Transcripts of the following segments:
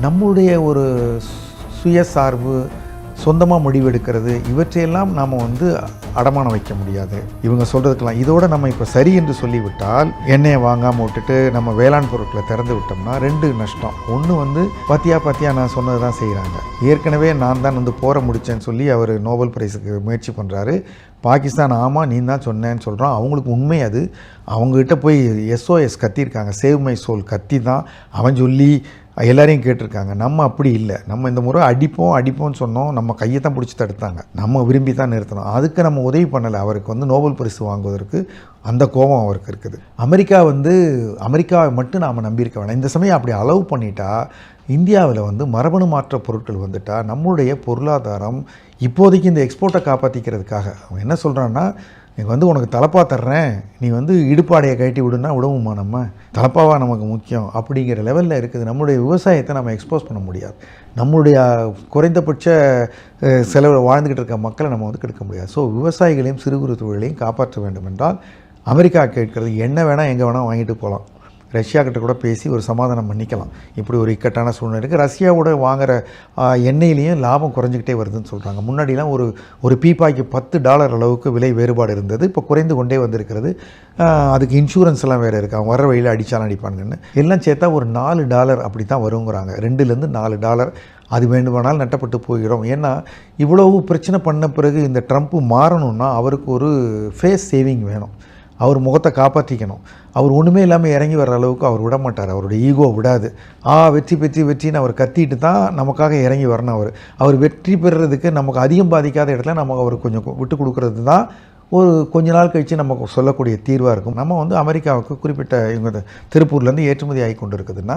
நம்முடைய ஒரு சுயசார்பு, சொந்தமாக முடிவெடுக்கிறது, இவற்றையெல்லாம் நாம் அடமானம் வைக்க முடியாது. இவங்க சொல்கிறதுக்கெல்லாம் இதோட நம்ம இப்போ சரி என்று சொல்லிவிட்டால் எண்ணெயை வாங்காமல் விட்டுட்டு நம்ம வேளாண் பொருட்களை திறந்து விட்டோம்னா 2 நஷ்டம். ஒன்று பாத்தியா நான் சொன்னது தான் செய்கிறாங்க. ஏற்கனவே நான் தான் போரை முடித்தேன்னு சொல்லி அவர் நோபல் பிரைஸுக்கு முயற்சி பண்ணுறாரு. பாகிஸ்தான் ஆமாம் நீ தான் சொன்னேன்னு சொல்கிறான். அவங்களுக்கு உண்மை அது. அவங்ககிட்ட போய் SOS கத்தியிருக்காங்க, சேவ் மை சோல் கத்தி தான் அவன் சொல்லி எல்லாரையும் கேட்டிருக்காங்க. நம்ம அப்படி இல்லை. நம்ம இந்த முறை அடிப்போம்னு சொன்னோம். நம்ம கையை தான் பிடிச்சி தடுத்தாங்க. நம்ம விரும்பி தான் நிறுத்தணும். அதுக்கு நம்ம உதவி பண்ணலை. அவருக்கு நோபல் பரிசு வாங்குவதற்கு அந்த கோபம் அவருக்கு இருக்குது. அமெரிக்காவை மட்டும் நாம் நம்பியிருக்க வேணாம். இந்த சமயம் அப்படி அலோவ் பண்ணிட்டா இந்தியாவில் மரபணு மாற்ற பொருட்கள் வந்துட்டால் நம்மளுடைய பொருளாதாரம் இப்போதைக்கு இந்த எக்ஸ்போர்ட்டை காப்பாற்றிக்கிறதுக்காக அவன் என்ன சொல்கிறான்னா, எனக்கு உனக்கு தலப்பா தர்றேன், நீ இடுப்பாடையை கட்டி விடுனா விடவுமா? நம்ம தலப்பாவாக நமக்கு முக்கியம் அப்படிங்கிற லெவலில் இருக்குது. நம்மளுடைய விவசாயத்தை நம்ம எக்ஸ்போஸ் பண்ண முடியாது. நம்மளுடைய குறைந்தபட்ச செலவில் வாழ்ந்துக்கிட்டு இருக்க மக்களை நம்ம கெடுக்க முடியாது. ஸோ விவசாயிகளையும் சிறு குறு தொழிலையும் காப்பாற்ற வேண்டும் என்றால் அமெரிக்கா கேட்கறது என்ன வேணால் எங்கே வேணால் வாங்கிட்டு போகலாம். ரஷ்யாக்கிட்ட கூட பேசி ஒரு சமாதானம் பண்ணிக்கலாம். இப்படி ஒரு இக்கட்டான சூழ்நிலை இருக்குது. ரஷ்யாவோட வாங்குகிற எண்ணெயிலையும் லாபம் குறைஞ்சிக்கிட்டே வருதுன்னு சொல்கிறாங்க. முன்னாடிலாம் ஒரு பீப்பாய்க்கு $10 அளவுக்கு விலை வேறுபாடு இருந்தது. இப்போ குறைந்து கொண்டே வந்திருக்கிறது. அதுக்கு இன்சூரன்ஸ் எல்லாம் வேறு இருக்குது. அவங்க வர வழியில் அடித்தாடிப்பானுங்கன்னு எல்லாம் சேர்த்தா ஒரு $4 அப்படி தான் வருங்கிறாங்க. $2-4 அது வேண்டுமானால் நட்டப்பட்டு போயிடும். ஏன்னா இவ்வளவு பிரச்சனை பண்ண பிறகு இந்த ட்ரம்ப்பு மாறணும்னா அவருக்கு ஒரு ஃபேஸ் சேவிங் வேணும். அவர் முகத்தை காப்பாற்றிக்கணும். அவர் ஒன்றுமே இல்லாமல் இறங்கி வர்ற அளவுக்கு அவர் விட மாட்டார். அவருடைய ஈகோ விடாது. வெற்றின்னு அவர் கத்திட்டு தான் நமக்காக இறங்கி வரணும். அவர் வெற்றி பெறுறதுக்கு நமக்கு அதிகம் பாதிக்காத இடத்துல நம்ம அவர் கொஞ்சம் விட்டு கொடுக்கறது தான் கொஞ்ச நாள் கழித்து நமக்கு சொல்லக்கூடிய தீர்வாக இருக்கும். நம்ம அமெரிக்காவுக்கு குறிப்பிட்ட இவங்க திருப்பூர்லேருந்து ஏற்றுமதி ஆகி கொண்டு இருக்குதுன்னா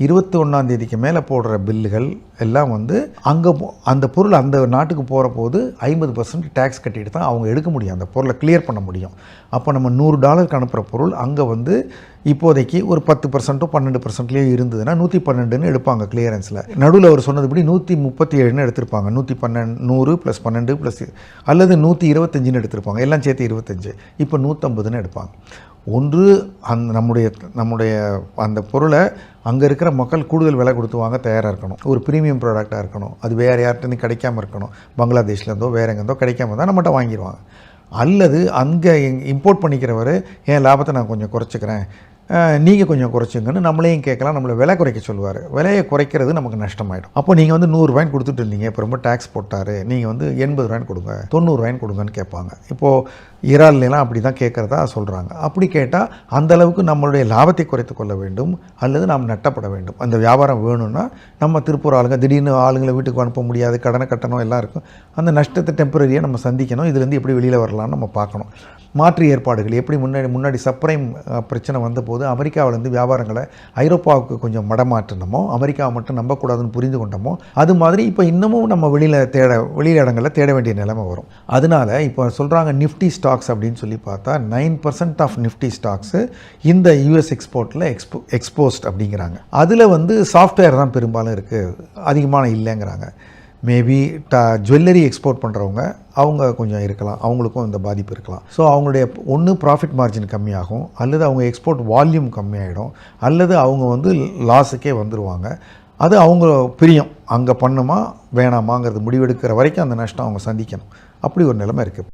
21ஆம் தேதிக்கு மேலே போடுற பில்லுகள் எல்லாம் அங்கே அந்த பொருள் அந்த நாட்டுக்கு போகிற போது 50% டேக்ஸ் கட்டிட்டு தான் அவங்க எடுக்க முடியும், அந்த பொருளை கிளியர் பண்ண முடியும். அப்போ நம்ம $100 அனுப்புகிற பொருள் அங்கே இப்போதைக்கு ஒரு 10%, 12%லேயே இருந்ததுன்னா 112ன்னு எடுப்பாங்க கிளியரன்ஸில். நடுவில் அவர் சொன்னதுபடி 137ன்னு எடுத்திருப்பாங்க. 100 + 12 + அல்லது 125ன்னு எடுத்திருப்பாங்க. எல்லாம் சேர்த்து 25. இப்போ 150ன்னு எடுப்பாங்க. ஒன்று நம்முடைய அந்த பொருளை அங்கே இருக்கிற மக்கள் கூடுதல் விலை கொடுத்து வாங்க தயாராக இருக்கணும். ஒரு ப்ரீமியம் ப்ராடக்டாக இருக்கணும். அது வேறு யார்கிட்டையும் கிடைக்காமல் இருக்கணும். பங்களாதேஷ்லேருந்தோ வேறு எங்கேருந்தோ கிடைக்காம தான் நம்மகிட்ட வாங்கிடுவாங்க. அல்லது அங்கே இம்போர்ட் பண்ணிக்கிறவர் என் லாபத்தை நான் கொஞ்சம் குறைச்சிக்கிறேன், நீங்கள் கொஞ்சம் குறைச்சிங்கன்னு நம்மளையும் கேட்கலாம். நம்மளை விலை குறைக்க சொல்லுவார். விலையை குறைக்கிறது நமக்கு நஷ்டமாயிடும். அப்போ நீங்கள் $100 கொடுத்துட்டு இருந்தீங்க, இப்போ ரொம்ப டேக்ஸ் போட்டார், நீங்கள் $80 கொடுங்க, $90 கொடுங்கன்னு கேட்பாங்க. இப்போது ஈரான்லாம் அப்படி தான் கேட்குறதா சொல்கிறாங்க. அப்படி கேட்டால் அந்தளவுக்கு நம்மளுடைய லாபத்தை குறைத்து கொள்ள வேண்டும் அல்லது நாம் நட்டப்பட வேண்டும். அந்த வியாபாரம் வேணும்னா நம்ம திருப்பூர் திடீர்னு ஆளுங்களை வீட்டுக்கு அனுப்ப முடியாது, கடனை கட்டணும் எல்லாம் இருக்கும். அந்த நஷ்டத்தை டெம்பரரியாக நம்ம சந்திக்கணும். இதுலேருந்து எப்படி வெளியில் வரலாம்னு நம்ம பார்க்கணும். மாற்று ஏற்பாடுகள் எப்படி முன்னாடி சப்ரைம் பிரச்சனை வந்தபோது அமெரிக்காவிலேருந்து வியாபாரங்களை ஐரோப்பாவுக்கு கொஞ்சம் மடமாற்றணுமோ, அமெரிக்காவை மட்டும் நம்பக்கூடாதுன்னு புரிந்து கொண்டோமோ, அது மாதிரி இப்போ இன்னமும் நம்ம வெளியில் இடங்களில் தேட வேண்டிய நிலைமை வரும். அதனால் இப்போ சொல்கிறாங்க நிஃப்டி ஸ்டாக்ஸ் அப்படின்னு சொல்லி பார்த்தா 9% ஆஃப் நிஃப்டி ஸ்டாக்ஸு இந்த US எக்ஸ்போர்ட்டில் எக்ஸ்போஸ்ட் அப்படிங்கிறாங்க. அதில் சாஃப்ட்வேர் தான் பெரும்பாலும் இருக்குது, அதிகமான இல்லைங்கிறாங்க. மேபி ஜுவல்லரி எக்ஸ்போர்ட் பண்ணுறவங்க அவங்க கொஞ்சம் இருக்கலாம், அவங்களுக்கும் இந்த பாதிப்பு இருக்கலாம். ஸோ அவங்களுடைய ஒன்று ப்ராஃபிட் மார்ஜின் கம்மியாகும், அல்லது அவங்க எக்ஸ்போர்ட் வால்யூம் கம்மியாகிடும், அல்லது அவங்க லாஸுக்கே வந்துடுவாங்க. அது அவங்க பிரியம், அங்கே பண்ணுமா வேணாமாங்கிறது முடிவெடுக்கிற வரைக்கும் அந்த நஷ்டம் அவங்க சந்திக்கணும். அப்படி ஒரு நிலைமை இருக்குது.